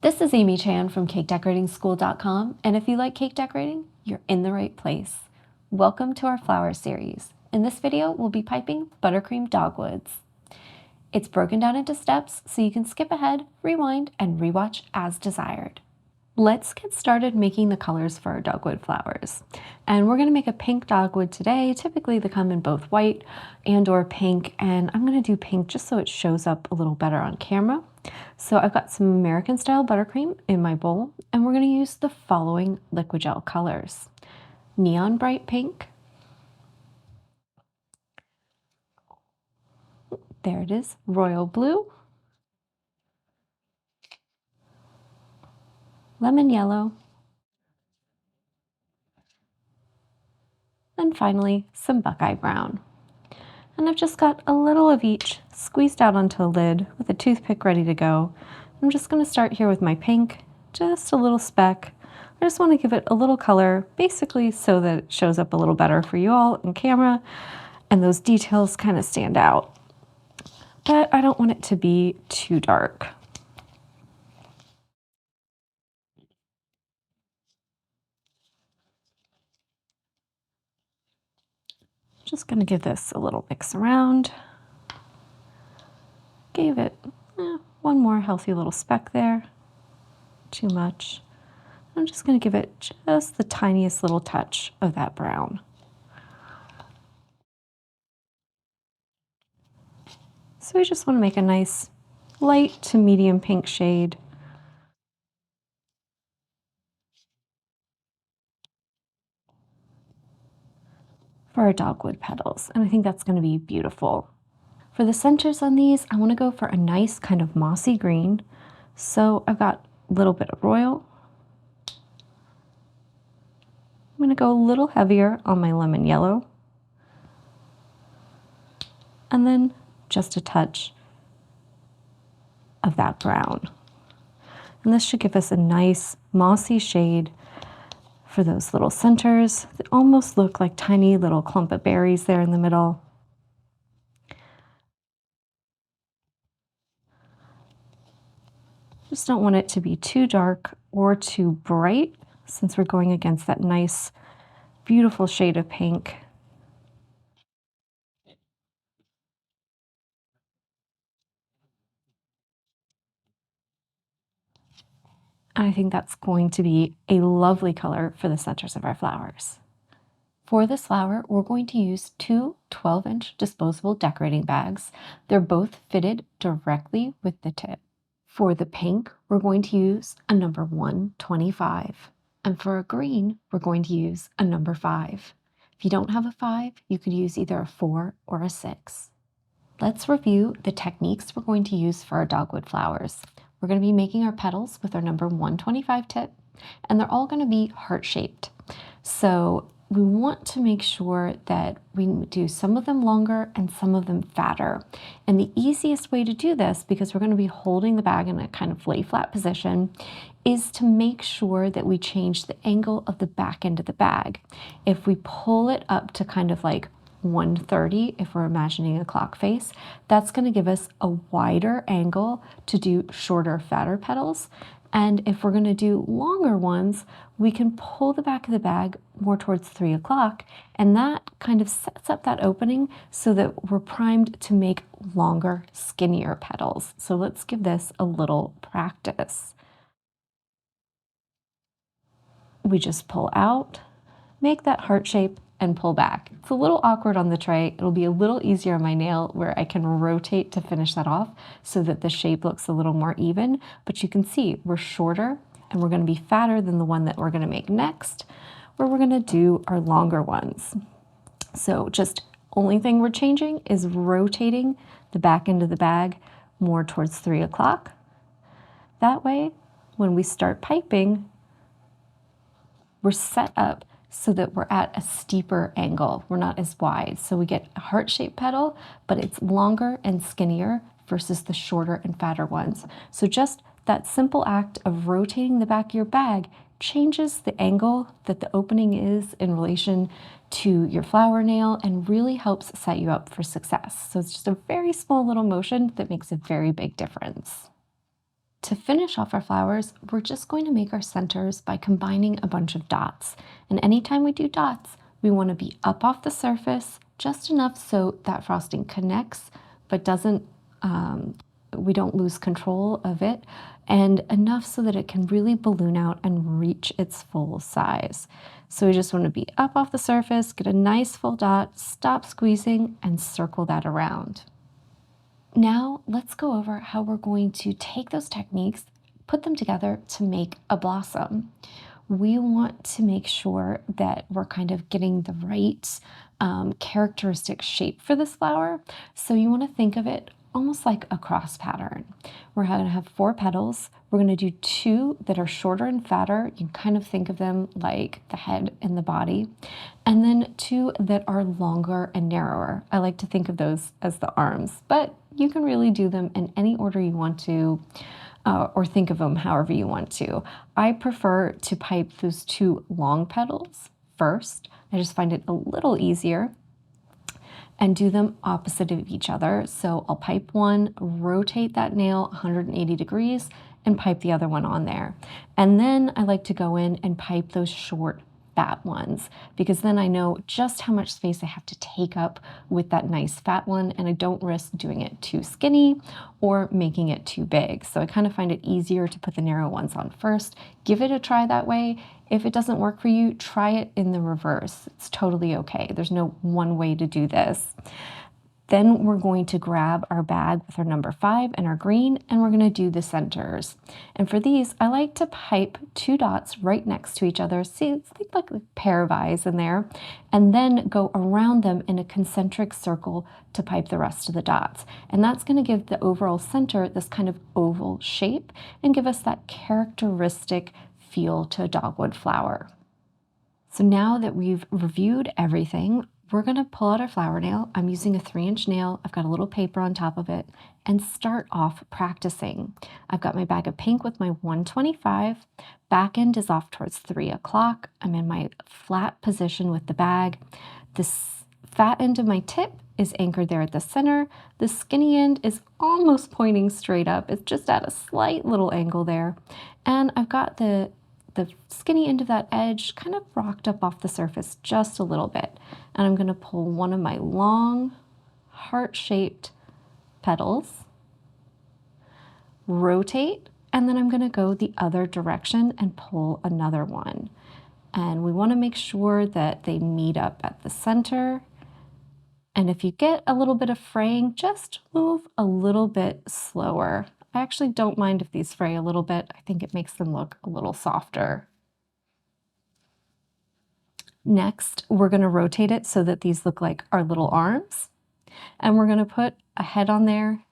This is Amy Chan from CakeDecoratingSchool.com, and if you like cake decorating, you're in the right place. Welcome to our flower series. In this video, we'll be piping buttercream dogwoods. It's broken down into steps so you can skip ahead, rewind, and rewatch as desired. Let's get started making the colors for our dogwood flowers. And we're going to make a pink dogwood today. Typically they come in both white and or pink, and I'm going to do pink just so it shows up a little better on camera. So I've got some American style buttercream in my bowl, and we're going to use the following liquid gel colors: neon bright pink, there it is, royal blue, lemon yellow, and finally some buckeye brown. And I've just got a little of each squeezed out onto a lid with a toothpick ready to go. I'm just going to start here with my pink, just a little speck. I just want to give it a little color, basically so that it shows up a little better for you all in camera, and those details kind of stand out. But I don't want it to be too dark. Just going to give this a little mix around. Gave it one more healthy little speck there. Too much. I'm just going to give it just the tiniest little touch of that brown. So we just want to make a nice light to medium pink shade. For our dogwood petals, and I think that's going to be beautiful. For the centers on these, I want to go for a nice kind of mossy green. So I've got a little bit of royal. I'm going to go a little heavier on my lemon yellow. And then just a touch of that brown. And this should give us a nice mossy shade for those little centers. They almost look like tiny little clump of berries there in the middle. Just don't want it to be too dark or too bright, since we're going against that nice, beautiful shade of pink. I think that's going to be a lovely color for the centers of our flowers. For this flower, we're going to use two 12-inch disposable decorating bags. They're both fitted directly with the tip. For the pink, we're going to use a number 125. And for a green, we're going to use a number 5. If you don't have a 5, you could use either a 4 or a 6. Let's review the techniques we're going to use for our dogwood flowers. We're going to be making our petals with our number 125 tip, and they're all going to be heart-shaped. So we want to make sure that we do some of them longer and some of them fatter. And the easiest way to do this, because we're going to be holding the bag in a kind of lay flat position, is to make sure that we change the angle of the back end of the bag. If we pull it up to kind of like 130, if we're imagining a clock face, that's going to give us a wider angle to do shorter, fatter petals. And if we're going to do longer ones, we can pull the back of the bag more towards 3 o'clock, and that kind of sets up that opening so that we're primed to make longer, skinnier petals. So let's give this a little practice. We just pull out, make that heart shape, and pull back. It's a little awkward on the tray. It'll be a little easier on my nail where I can rotate to finish that off so that the shape looks a little more even, but you can see we're shorter and we're going to be fatter than the one that we're going to make next, where we're going to do our longer ones. So just only thing we're changing is rotating the back end of the bag more towards 3 o'clock. That way, when we start piping, we're set up so that we're at a steeper angle. We're not as wide. So we get a heart-shaped petal, but it's longer and skinnier versus the shorter and fatter ones. So just that simple act of rotating the back of your bag changes the angle that the opening is in relation to your flower nail and really helps set you up for success. So it's just a very small little motion that makes a very big difference. To finish off our flowers, we're just going to make our centers by combining a bunch of dots. And anytime we do dots, we want to be up off the surface, just enough so that frosting connects, but doesn't, we don't lose control of it, and enough so that it can really balloon out and reach its full size. So we just want to be up off the surface, get a nice full dot, stop squeezing, and circle that around. Now let's go over how we're going to take those techniques, put them together to make a blossom. We want to make sure that we're kind of getting the right characteristic shape for this flower. So you want to think of it almost like a cross pattern. We're going to have 4 petals. We're going to do 2 that are shorter and fatter. You can kind of think of them like the head and the body. And then 2 that are longer and narrower. I like to think of those as the arms, but you can really do them in any order you want to, or think of them however you want to. I prefer to pipe those 2 long petals first. I just find it a little easier, and do them opposite of each other. So I'll pipe one, rotate that nail 180 degrees, and pipe the other one on there. And then I like to go in and pipe those short, fat ones, because then I know just how much space I have to take up with that nice fat one, and I don't risk doing it too skinny or making it too big. So I kind of find it easier to put the narrow ones on first. Give it a try that way. If it doesn't work for you, try it in the reverse. It's totally okay. There's no one way to do this. Then we're going to grab our bag with our number 5 and our green, and we're going to do the centers. And for these, I like to pipe 2 dots right next to each other. See, it's like a pair of eyes in there, and then go around them in a concentric circle to pipe the rest of the dots. And that's going to give the overall center this kind of oval shape and give us that characteristic feel to a dogwood flower. So now that we've reviewed everything, we're going to pull out our flower nail. I'm using a 3-inch nail. I've got a little paper on top of it, and start off practicing. I've got my bag of pink with my 125. Back end is off towards 3 o'clock. I'm in my flat position with the bag. This fat end of my tip is anchored there at the center. The skinny end is almost pointing straight up. It's just at a slight little angle there. And I've got the skinny end of that edge kind of rocked up off the surface just a little bit. And I'm going to pull one of my long heart-shaped petals, rotate, and then I'm going to go the other direction and pull another one. And we want to make sure that they meet up at the center. And if you get a little bit of fraying, just move a little bit slower. I actually don't mind if these fray a little bit. I think it makes them look a little softer. Next, we're going to rotate it so that these look like our little arms. And we're going to put a head on there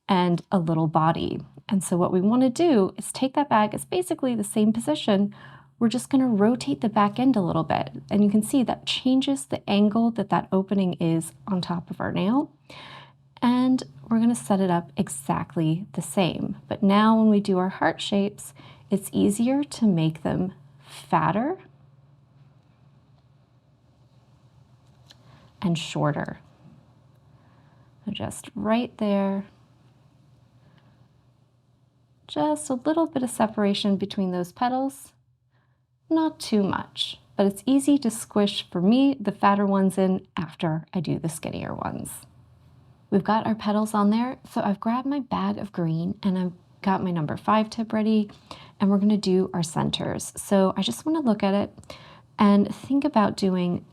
and a little body. And so what we want to do is take that bag. It's basically the same position. We're just going to rotate the back end a little bit. And you can see that changes the angle that that opening is on top of our nail. And we're going to set it up exactly the same. But now when we do our heart shapes, it's easier to make them fatter and shorter. So just right there, just a little bit of separation between those petals, not too much, but it's easy to squish, for me, the fatter ones in after I do the skinnier ones. We've got our petals on there, so I've grabbed my bag of green and I've got my number 5 tip ready, and we're going to do our centers. So I just want to look at it and think about doing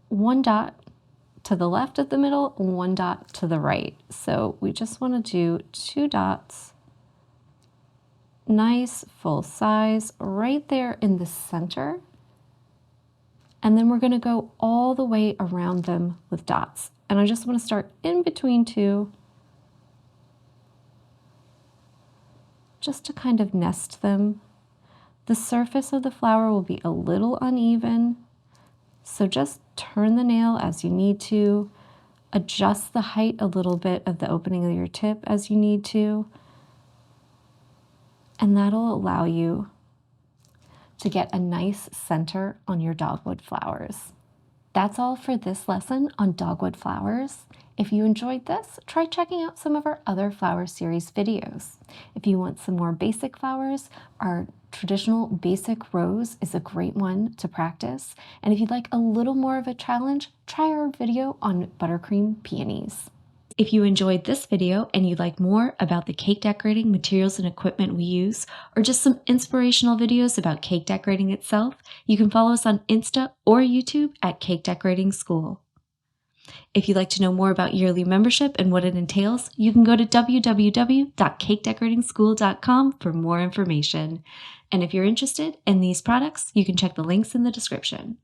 1 dot to the left of the middle, 1 dot to the right. So we just want to do 2 dots, nice full size, right there in the center. And then we're going to go all the way around them with dots. And I just want to start in between 2, just to kind of nest them. The surface of the flower will be a little uneven, so just turn the nail as you need to, adjust the height a little bit of the opening of your tip as you need to, and that'll allow you to get a nice center on your dogwood flowers. That's all for this lesson on dogwood flowers. If you enjoyed this, try checking out some of our other flower series videos. If you want some more basic flowers, our traditional basic rose is a great one to practice. And if you'd like a little more of a challenge, try our video on buttercream peonies. If you enjoyed this video and you'd like more about the cake decorating materials and equipment we use, or just some inspirational videos about cake decorating itself, you can follow us on Insta or YouTube at Cake Decorating School. If you'd like to know more about yearly membership and what it entails, you can go to www.cakedecoratingschool.com for more information. And if you're interested in these products, you can check the links in the description.